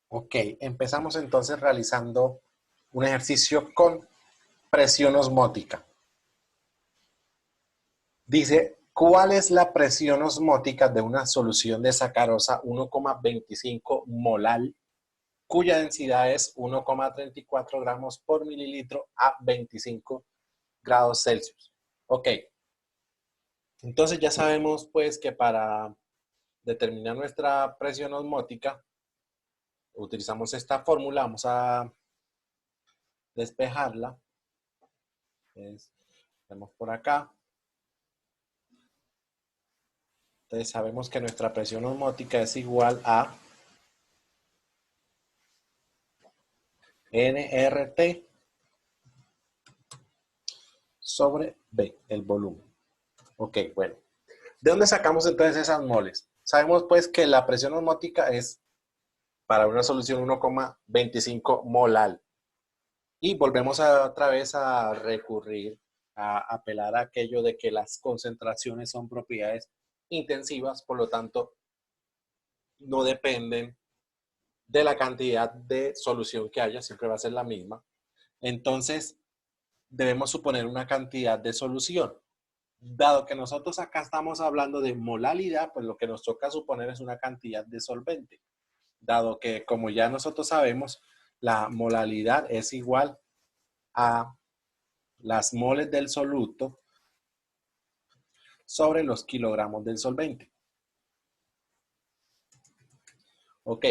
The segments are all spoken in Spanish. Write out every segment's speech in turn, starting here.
Ok, empezamos entonces realizando un ejercicio con presión osmótica. Dice, ¿cuál es la presión osmótica de una solución de sacarosa 1,25 molal, cuya densidad es 1,34 gramos por mililitro a 25 grados Celsius? Ok, entonces ya sabemos pues que para determinar nuestra presión osmótica utilizamos esta fórmula. Vamos a despejarla. Entonces, vemos por acá. Entonces sabemos que nuestra presión osmótica es igual a nRT sobre B, el volumen. Ok, bueno. ¿De dónde sacamos entonces esas moles? Sabemos pues que la presión osmótica es para una solución 1,25 molal. Y volvemos otra vez a recurrir, a apelar a aquello de que las concentraciones son propiedades intensivas, por lo tanto, no dependen de la cantidad de solución que haya, siempre va a ser la misma. Entonces, debemos suponer una cantidad de solución. Dado que nosotros acá estamos hablando de molalidad, pues lo que nos toca suponer es una cantidad de solvente. Dado que, como ya nosotros sabemos, la molalidad es igual a las moles del soluto sobre los kilogramos del solvente. Ok.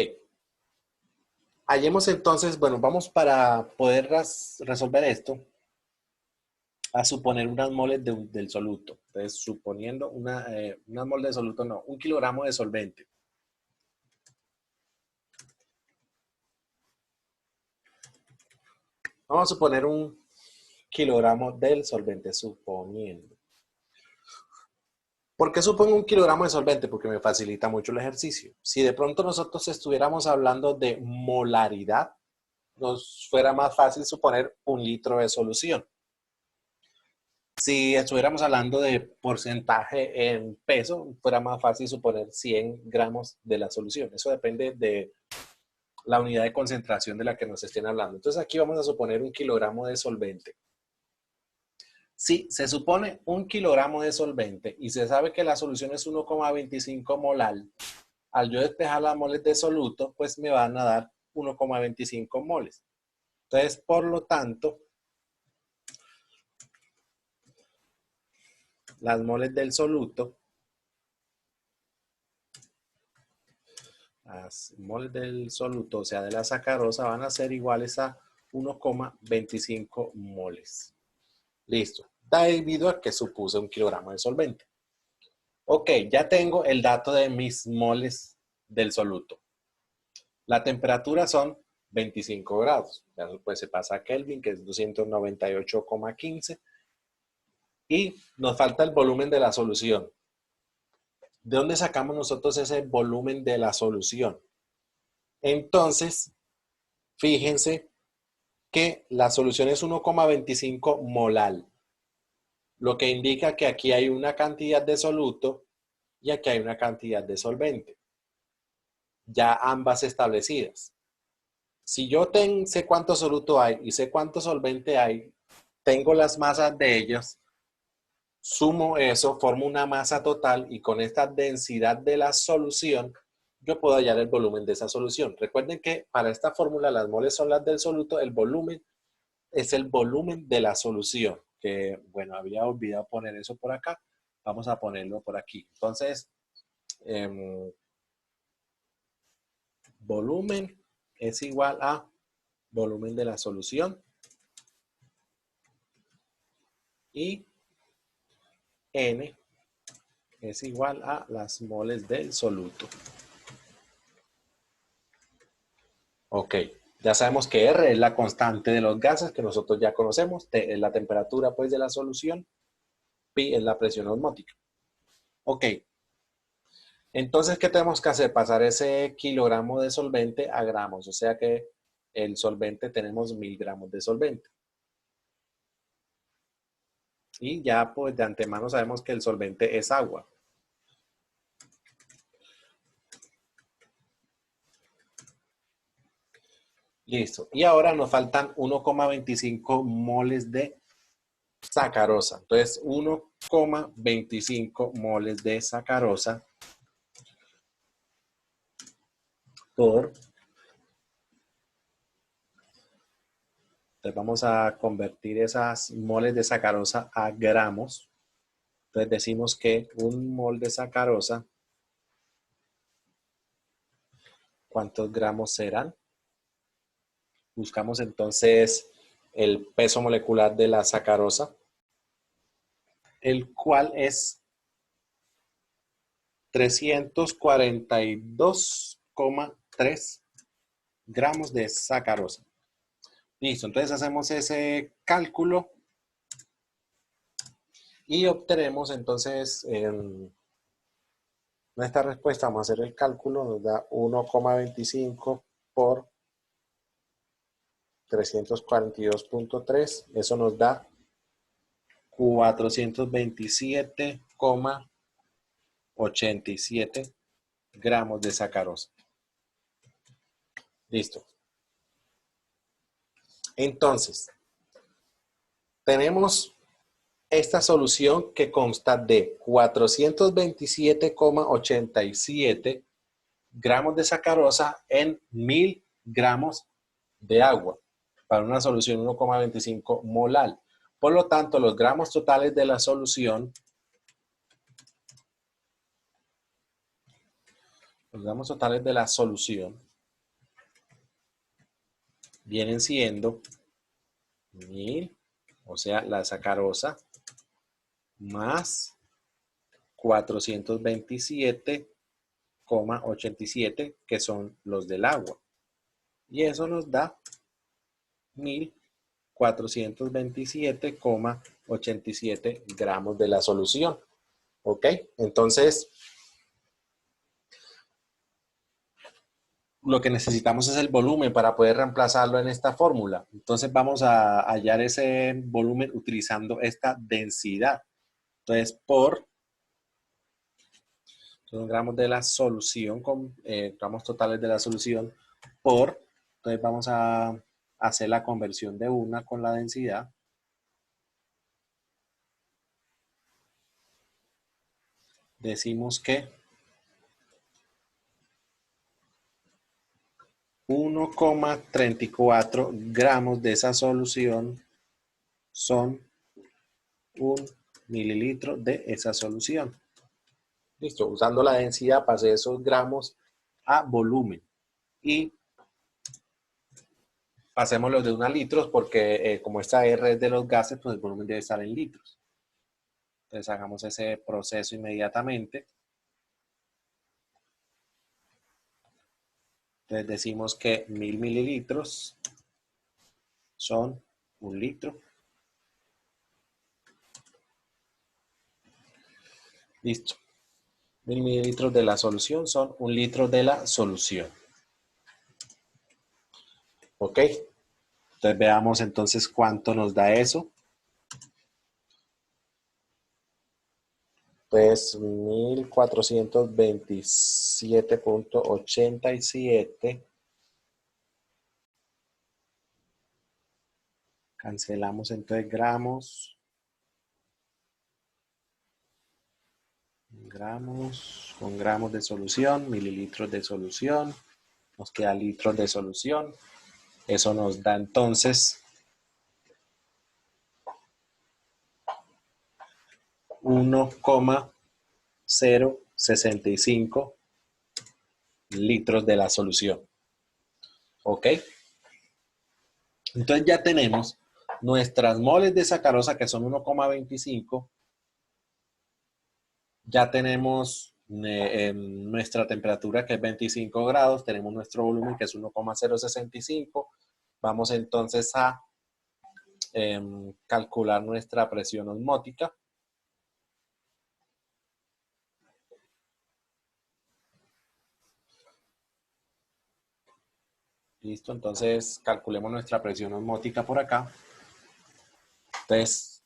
Hallemos entonces, bueno, vamos para poder resolver esto a suponer unas moles del soluto. Entonces, suponiendo unas moles de soluto, no, 1 kilogramo de solvente. Vamos a suponer 1 kilogramo del solvente, suponiendo. ¿Por qué supongo 1 kilogramo de solvente? Porque me facilita mucho el ejercicio. Si de pronto nosotros estuviéramos hablando de molaridad, nos fuera más fácil suponer 1 litro de solución. Si estuviéramos hablando de porcentaje en peso, fuera más fácil suponer 100 gramos de la solución. Eso depende de la unidad de concentración de la que nos estén hablando. Entonces aquí vamos a suponer 1 kilogramo de solvente. Si se supone 1 kilogramo de solvente y se sabe que la solución es 1,25 molal, al yo despejar las moles de soluto, pues me van a dar 1,25 moles. Entonces, por lo tanto, las moles del soluto, o sea, de la sacarosa, van a ser iguales a 1,25 moles. Listo. Debido a que supuse 1 kilogramo de solvente. Ok, ya tengo el dato de mis moles del soluto. La temperatura son 25 grados. Pues se pasa a Kelvin, que es 298,15. Y nos falta el volumen de la solución. ¿De dónde sacamos nosotros ese volumen de la solución? Entonces, fíjense que la solución es 1,25 molal, lo que indica que aquí hay una cantidad de soluto y aquí hay una cantidad de solvente, ya ambas establecidas. Si yo sé cuánto soluto hay y sé cuánto solvente hay, tengo las masas de ellos, sumo eso, formo una masa total y con esta densidad de la solución, yo puedo hallar el volumen de esa solución. Recuerden que para esta fórmula las moles son las del soluto, el volumen es el volumen de la solución, que bueno, había olvidado poner eso por acá, vamos a ponerlo por aquí. Entonces, volumen es igual a volumen de la solución y N es igual a las moles del soluto. Ok, ya sabemos que R es la constante de los gases que nosotros ya conocemos, T es la temperatura pues de la solución, Pi es la presión osmótica. Ok, entonces, ¿qué tenemos que hacer? Pasar ese kilogramo de solvente a gramos, o sea que el solvente tenemos 1000 gramos de solvente. Y ya pues de antemano sabemos que el solvente es agua. Listo. Y ahora nos faltan 1,25 moles de sacarosa. Entonces, 1,25 moles de sacarosa por... Entonces, vamos a convertir esas moles de sacarosa a gramos. Entonces, decimos que un mol de sacarosa, ¿cuántos gramos serán? Buscamos entonces el peso molecular de la sacarosa, el cual es 342,3 gramos de sacarosa. Listo, entonces hacemos ese cálculo y obtenemos entonces nuestra respuesta. Vamos a hacer el cálculo, nos da 1,25 por 342,3. Eso nos da 427,87 gramos de sacarosa. Listo. Entonces, tenemos esta solución que consta de 427,87 gramos de sacarosa en 1000 gramos de agua para una solución 1,25 molar. Por lo tanto, los gramos totales de la solución, vienen siendo 1000, o sea, la sacarosa, más 427,87, que son los del agua. Y eso nos da 1427,87 gramos de la solución. ¿Ok? Entonces, lo que necesitamos es el volumen para poder reemplazarlo en esta fórmula. Entonces, vamos a hallar ese volumen utilizando esta densidad. Entonces, por son gramos de la solución, gramos totales de la solución, por, entonces vamos a hacer la conversión de una con la densidad. Decimos que 1,34 gramos de esa solución son 1 mililitro de esa solución. Listo, usando la densidad pasé esos gramos a volumen. Y pasémoslo de 1 a litros porque como esta R es de los gases, pues el volumen debe estar en litros. Entonces hagamos ese proceso inmediatamente. Entonces decimos que 1000 mililitros son 1 litro. Listo. 1000 mililitros de la solución son 1 litro de la solución. ¿Ok? Entonces veamos entonces cuánto nos da eso. Pues 1427,87. Cancelamos entonces gramos. Gramos con gramos de solución, mililitros de solución. Nos queda litros de solución. Eso nos da entonces 1,065 litros de la solución. ¿Ok? Entonces ya tenemos nuestras moles de sacarosa que son 1,25. Ya tenemos nuestra temperatura que es 25 grados. Tenemos nuestro volumen que es 1,065. Vamos entonces a calcular nuestra presión osmótica. Listo, entonces calculemos nuestra presión osmótica por acá. Entonces,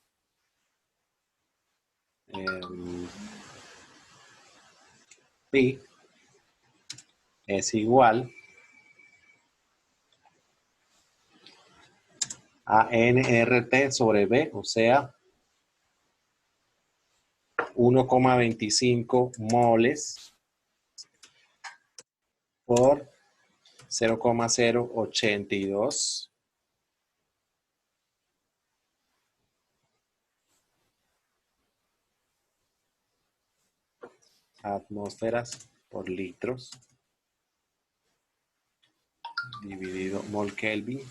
P es igual a nRT sobre B, o sea, 1,25 moles por 0,082 atmósferas por litros dividido mol Kelvin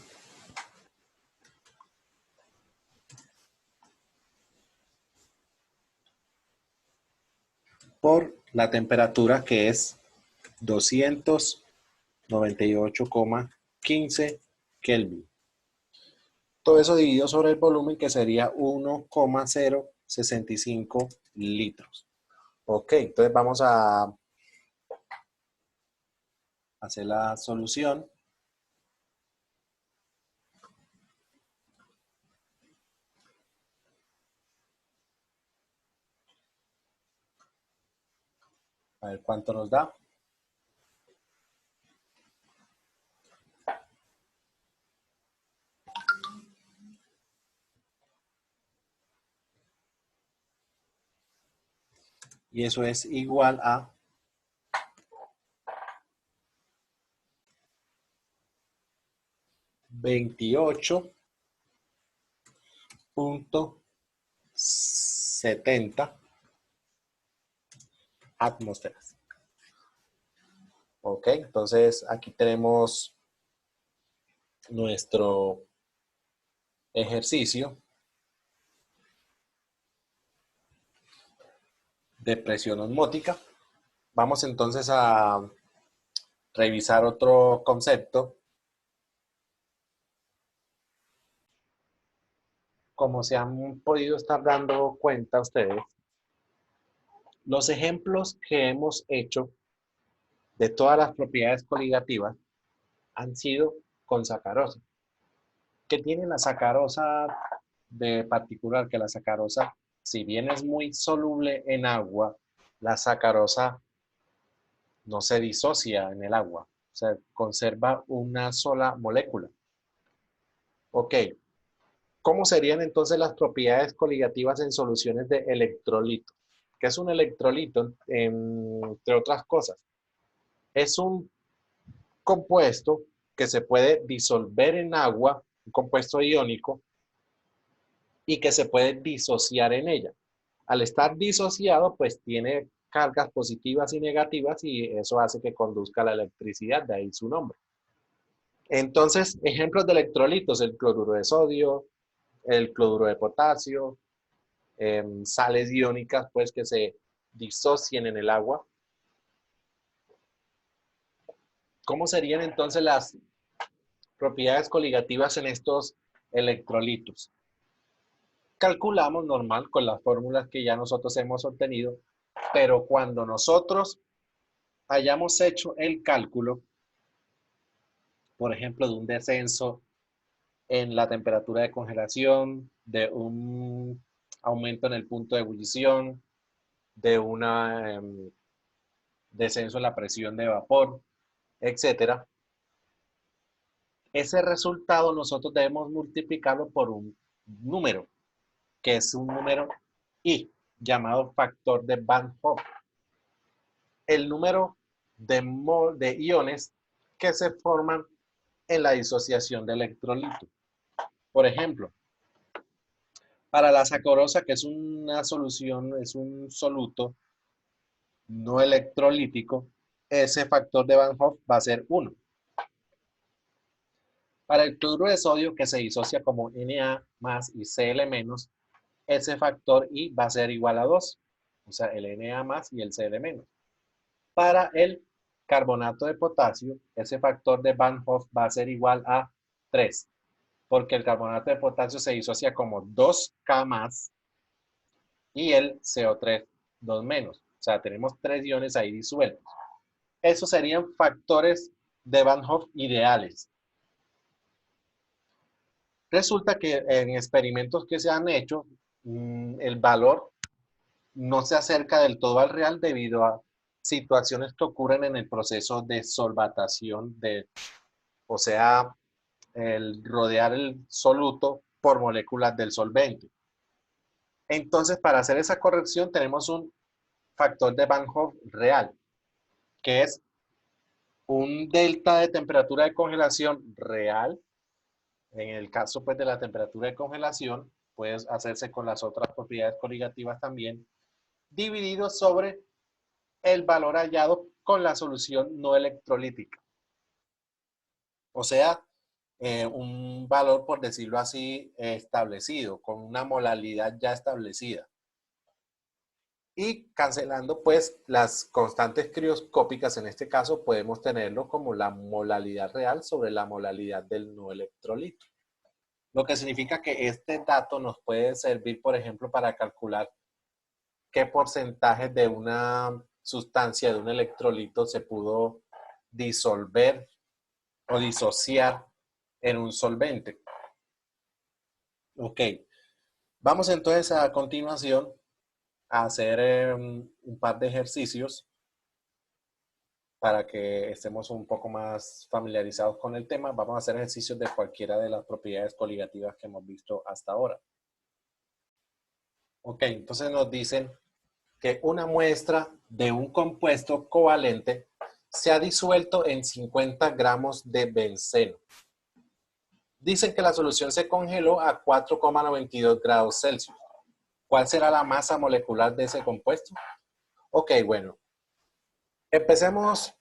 por la temperatura, que es 298,15 Kelvin. Todo eso dividido sobre el volumen, que sería 1,065 litros. Ok, entonces vamos a hacer la solución. A ver cuánto nos da. Y eso es igual a 28,70 atmósferas. Ok, entonces aquí tenemos nuestro ejercicio de presión osmótica. Vamos entonces a revisar otro concepto. Como se han podido estar dando cuenta ustedes, los ejemplos que hemos hecho de todas las propiedades coligativas han sido con sacarosa. ¿Qué tiene la sacarosa de particular? Que la sacarosa, si bien es muy soluble en agua, la sacarosa no se disocia en el agua, o sea, conserva una sola molécula. Ok, ¿cómo serían entonces las propiedades coligativas en soluciones de electrolito? ¿Qué es un electrolito? Entre otras cosas, es un compuesto que se puede disolver en agua, un compuesto iónico, y que se puede disociar en ella. Al estar disociado, pues tiene cargas positivas y negativas y eso hace que conduzca la electricidad, de ahí su nombre. Entonces, ejemplos de electrolitos: el cloruro de sodio, el cloruro de potasio, sales iónicas, pues que se disocien en el agua. ¿Cómo serían entonces las propiedades coligativas en estos electrolitos? Calculamos normal con las fórmulas que ya nosotros hemos obtenido, pero cuando nosotros hayamos hecho el cálculo, por ejemplo, de un descenso en la temperatura de congelación, de un aumento en el punto de ebullición, de un descenso en la presión de vapor, etcétera, ese resultado nosotros debemos multiplicarlo por un número, que es un número I, llamado factor de Van Hoff. El número de iones que se forman en la disociación de electrolito. Por ejemplo, para la sacarosa, que es una solución, es un soluto no electrolítico, ese factor de Van Hoff va a ser 1. Para el cloruro de sodio, que se disocia como Na más y Cl menos, ese factor I va a ser igual a 2, o sea, el Na más y el Cl menos. Para el carbonato de potasio, ese factor de Van Hoff va a ser igual a 3, porque el carbonato de potasio se disocia como 2K más y el CO3 2 menos. O sea, tenemos 3 iones ahí disueltos. Esos serían factores de Van Hoff ideales. Resulta que en experimentos que se han hecho, el valor no se acerca del todo al real debido a situaciones que ocurren en el proceso de solvatación, o sea, el rodear el soluto por moléculas del solvente. Entonces, para hacer esa corrección tenemos un factor de Van Hoff real, que es un delta de temperatura de congelación real. En el caso pues, de la temperatura de congelación, puede hacerse con las otras propiedades coligativas también, dividido sobre el valor hallado con la solución no electrolítica. O sea, un valor, por decirlo así, establecido, con una molalidad ya establecida. Y cancelando pues las constantes crioscópicas, en este caso podemos tenerlo como la molalidad real sobre la molalidad del no electrolito. Lo que significa que este dato nos puede servir, por ejemplo, para calcular qué porcentaje de una sustancia, de un electrolito, se pudo disolver o disociar en un solvente. Ok, vamos entonces a continuación a hacer un par de ejercicios para que estemos un poco más familiarizados con el tema. Vamos a hacer ejercicios de cualquiera de las propiedades coligativas que hemos visto hasta ahora. Ok, entonces nos dicen que una muestra de un compuesto covalente se ha disuelto en 50 gramos de benceno. Dicen que la solución se congeló a 4,92 grados Celsius. ¿Cuál será la masa molecular de ese compuesto? Ok, bueno. Empecemos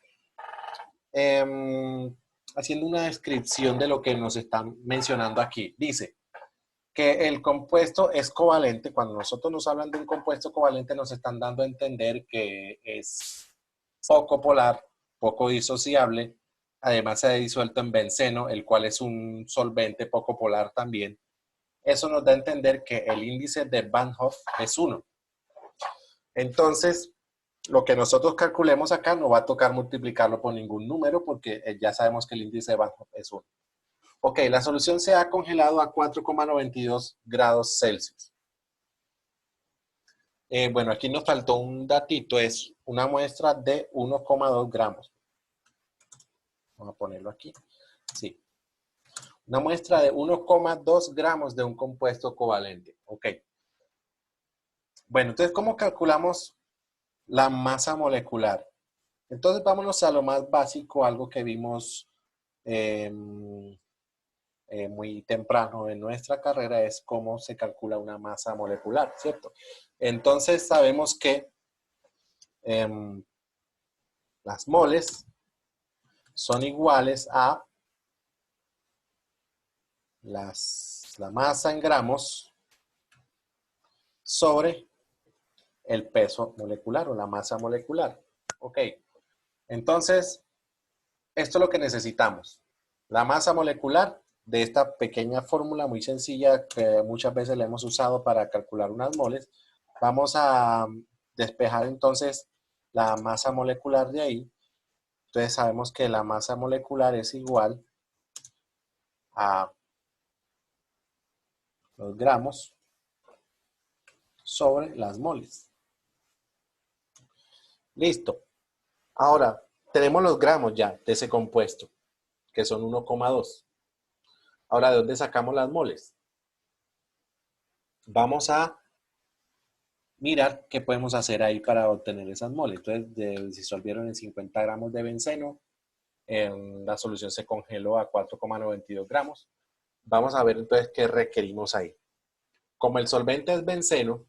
haciendo una descripción de lo que nos están mencionando aquí. Dice que el compuesto es covalente. Cuando nosotros nos hablan de un compuesto covalente, nos están dando a entender que es poco polar, poco disociable. Además, se ha disuelto en benceno, el cual es un solvente poco polar también. Eso nos da a entender que el índice de Van Hoff es 1. Entonces, lo que nosotros calculemos acá no va a tocar multiplicarlo por ningún número porque ya sabemos que el índice de Van Hoff es 1. Ok, la solución se ha congelado a 4,92 grados Celsius. Bueno, aquí nos faltó un datito, es una muestra de 1,2 gramos. Vamos a ponerlo aquí. Sí. Una muestra de 1,2 gramos de un compuesto covalente. Ok. Bueno, entonces, ¿cómo calculamos la masa molecular? Entonces, vámonos a lo más básico, algo que vimos muy temprano en nuestra carrera, es cómo se calcula una masa molecular, ¿cierto? Entonces, sabemos que las moles son iguales a la masa en gramos sobre el peso molecular o la masa molecular. Ok, entonces, esto es lo que necesitamos. La masa molecular de esta pequeña fórmula muy sencilla que muchas veces la hemos usado para calcular unas moles. Vamos a despejar entonces la masa molecular de ahí. Entonces sabemos que la masa molecular es igual a los gramos sobre las moles. Listo. Ahora, tenemos los gramos ya de ese compuesto, que son 1,2. Ahora, ¿de dónde sacamos las moles? Vamos a mirar qué podemos hacer ahí para obtener esas moles. Entonces, se disolvieron en 50 gramos de benceno. La solución se congeló a 4,92 gramos. Vamos a ver entonces qué requerimos ahí. Como el solvente es benceno,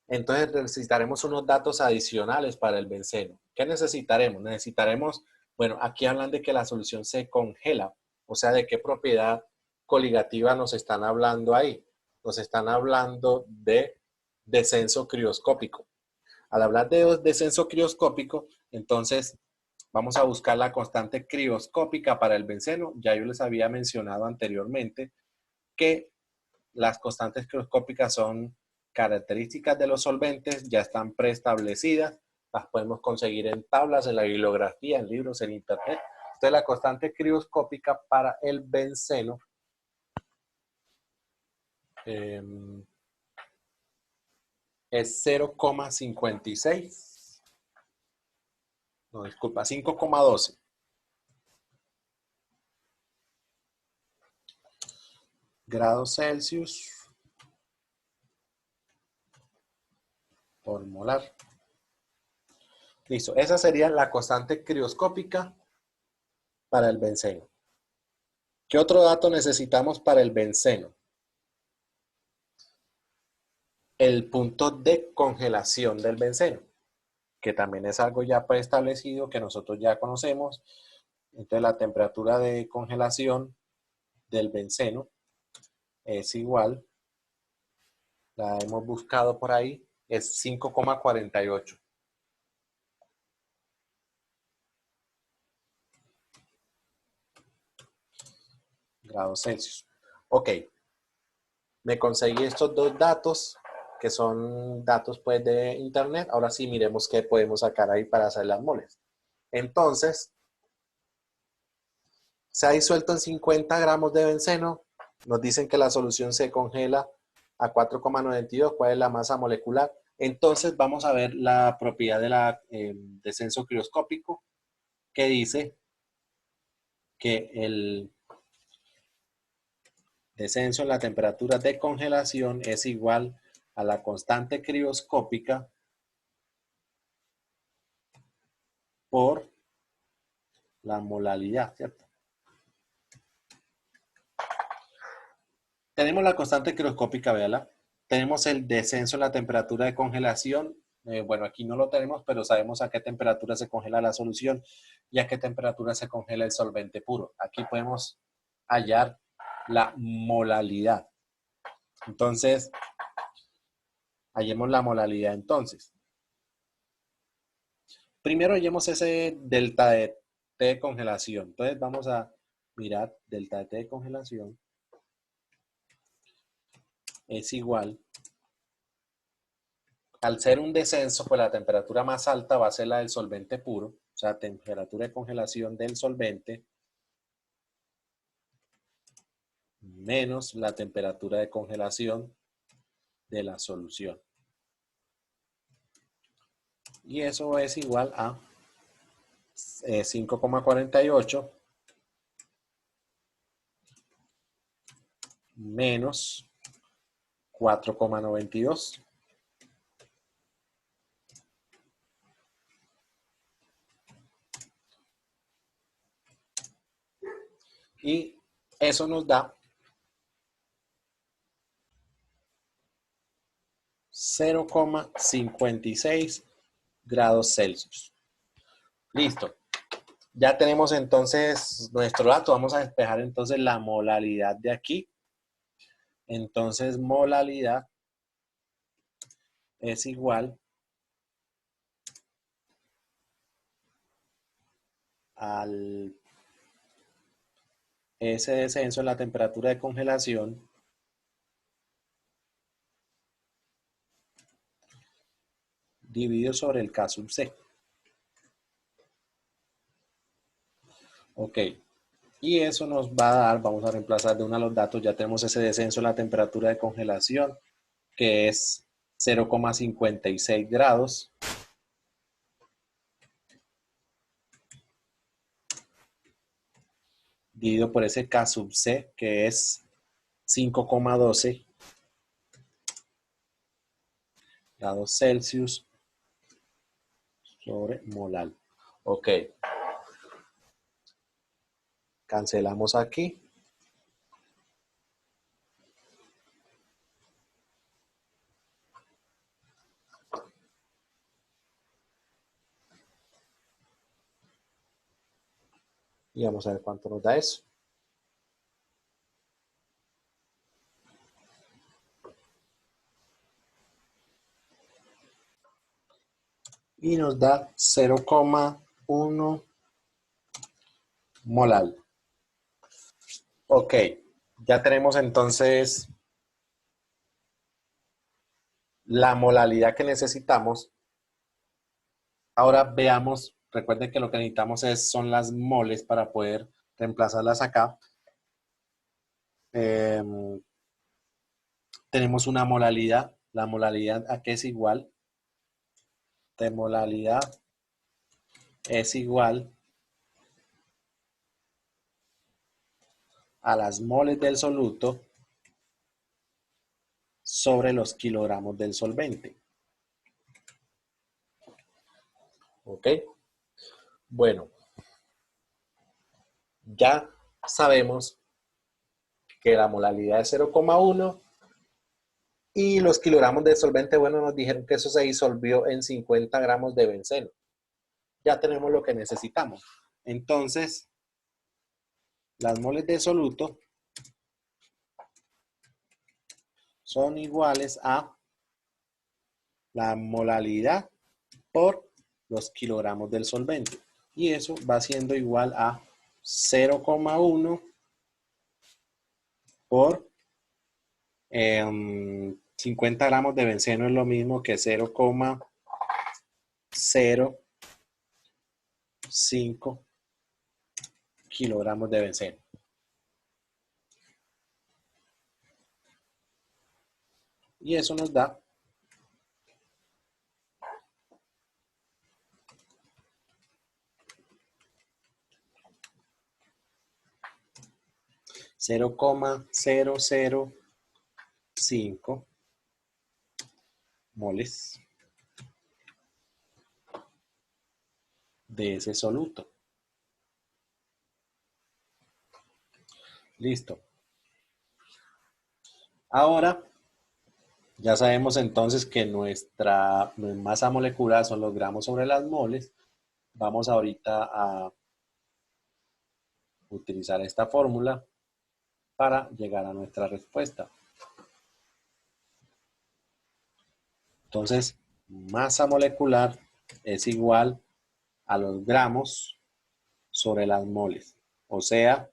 entonces necesitaremos unos datos adicionales para el benceno. ¿Qué necesitaremos? Necesitaremos, bueno, aquí hablan de que la solución se congela, o sea, ¿de qué propiedad coligativa nos están hablando ahí? Nos están hablando de descenso crioscópico. Al hablar de descenso crioscópico, entonces vamos a buscar la constante crioscópica para el benceno. Ya yo les había mencionado anteriormente que las constantes crioscópicas son características de los solventes, ya están preestablecidas, las podemos conseguir en tablas, en la bibliografía, en libros, en internet. Entonces la constante crioscópica para el benceno es 0,56. No, disculpa, 5,12. grados Celsius por molar. Listo, esa sería la constante crioscópica para el benceno. ¿Qué otro dato necesitamos para el benceno? El punto de congelación del benceno, que también es algo ya preestablecido que nosotros ya conocemos. Entonces la temperatura de congelación del benceno es igual, la hemos buscado por ahí, es 5,48. grados Celsius. Ok, me conseguí estos dos datos, que son datos pues de internet. Ahora sí miremos qué podemos sacar ahí para hacer las moles. Entonces, se ha disuelto en 50 gramos de benceno. Nos dicen que la solución se congela a 4,92. ¿Cuál es la masa molecular? Entonces vamos a ver la propiedad del descenso crioscópico, que dice que el descenso en la temperatura de congelación es igual a la constante crioscópica por la molalidad, ¿cierto? Tenemos la constante crioscópica, véala. Tenemos el descenso en la temperatura de congelación. Bueno, aquí no lo tenemos, pero sabemos a qué temperatura se congela la solución y a qué temperatura se congela el solvente puro. Aquí podemos hallar la molalidad. Entonces, hallemos la molalidad entonces. Primero hallemos ese delta de T de congelación. Entonces vamos a mirar delta de T de congelación es igual, al ser un descenso, pues la temperatura más alta va a ser la del solvente puro, o sea, temperatura de congelación del solvente menos la temperatura de congelación de la solución. Y eso es igual a 5,48 menos 4,92. Y eso nos da 0,56 grados Celsius. Listo. Ya tenemos entonces nuestro dato. Vamos a despejar entonces la molalidad de aquí. Entonces, molalidad es igual al ese descenso en la temperatura de congelación dividido sobre el K sub C. Ok. Y eso nos va a dar, vamos a reemplazar de uno a los datos, ya tenemos ese descenso en la temperatura de congelación, que es 0,56 grados. Dividido por ese K sub C, que es 5,12 grados Celsius sobre molal. Ok. Cancelamos aquí. Y vamos a ver cuánto nos da eso. Y nos da 0,1 molal. Ok, ya tenemos entonces la molalidad que necesitamos. Ahora veamos, recuerden que lo que necesitamos son las moles para poder reemplazarlas acá. Tenemos una molalidad. La molalidad a qué es igual. De molalidad es igual a las moles del soluto sobre los kilogramos del solvente. ¿Ok? Bueno, ya sabemos que la molaridad es 0,1 y los kilogramos de solvente, bueno, nos dijeron que eso se disolvió en 50 gramos de benceno. Ya tenemos lo que necesitamos. Entonces, las moles de soluto son iguales a la molaridad por los kilogramos del solvente. Y eso va siendo igual a 0,1 por 50 gramos de benceno es lo mismo que 0,05 kilogramos de benceno. Y eso nos da 0,005 moles de ese soluto. Listo. Ahora ya sabemos entonces que nuestra masa molecular son los gramos sobre las moles. Vamos ahorita a utilizar esta fórmula para llegar a nuestra respuesta. Entonces, masa molecular es igual a los gramos sobre las moles, o sea,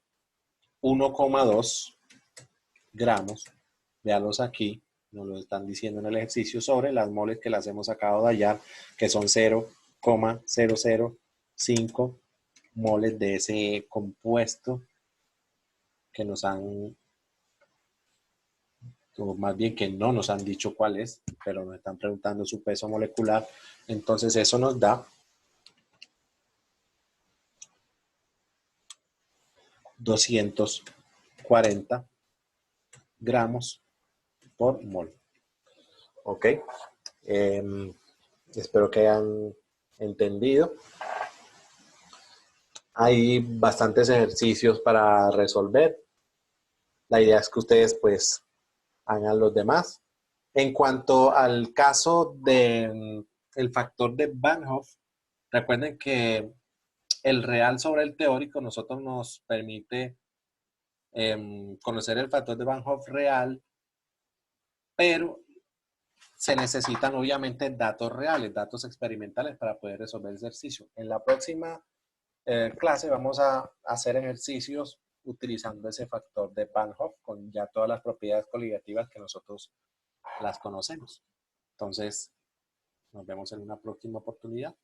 1,2 gramos, véanlos aquí, nos lo están diciendo en el ejercicio, sobre las moles que las hemos acabado de hallar, que son 0,005 moles de ese compuesto que nos han, o más bien que no nos han dicho cuál es, pero nos están preguntando su peso molecular. Entonces eso nos da 240 gramos por mol. Ok. Espero que hayan entendido. Hay bastantes ejercicios para resolver. La idea es que ustedes pues hagan los demás. En cuanto al caso del factor de Van Hoff, recuerden que el real sobre el teórico nosotros nos permite conocer el factor de Van Hoff real, pero se necesitan obviamente datos reales, datos experimentales para poder resolver el ejercicio. En la próxima clase vamos a hacer ejercicios utilizando ese factor de Van Hoff con ya todas las propiedades coligativas que nosotros las conocemos. Entonces, nos vemos en una próxima oportunidad.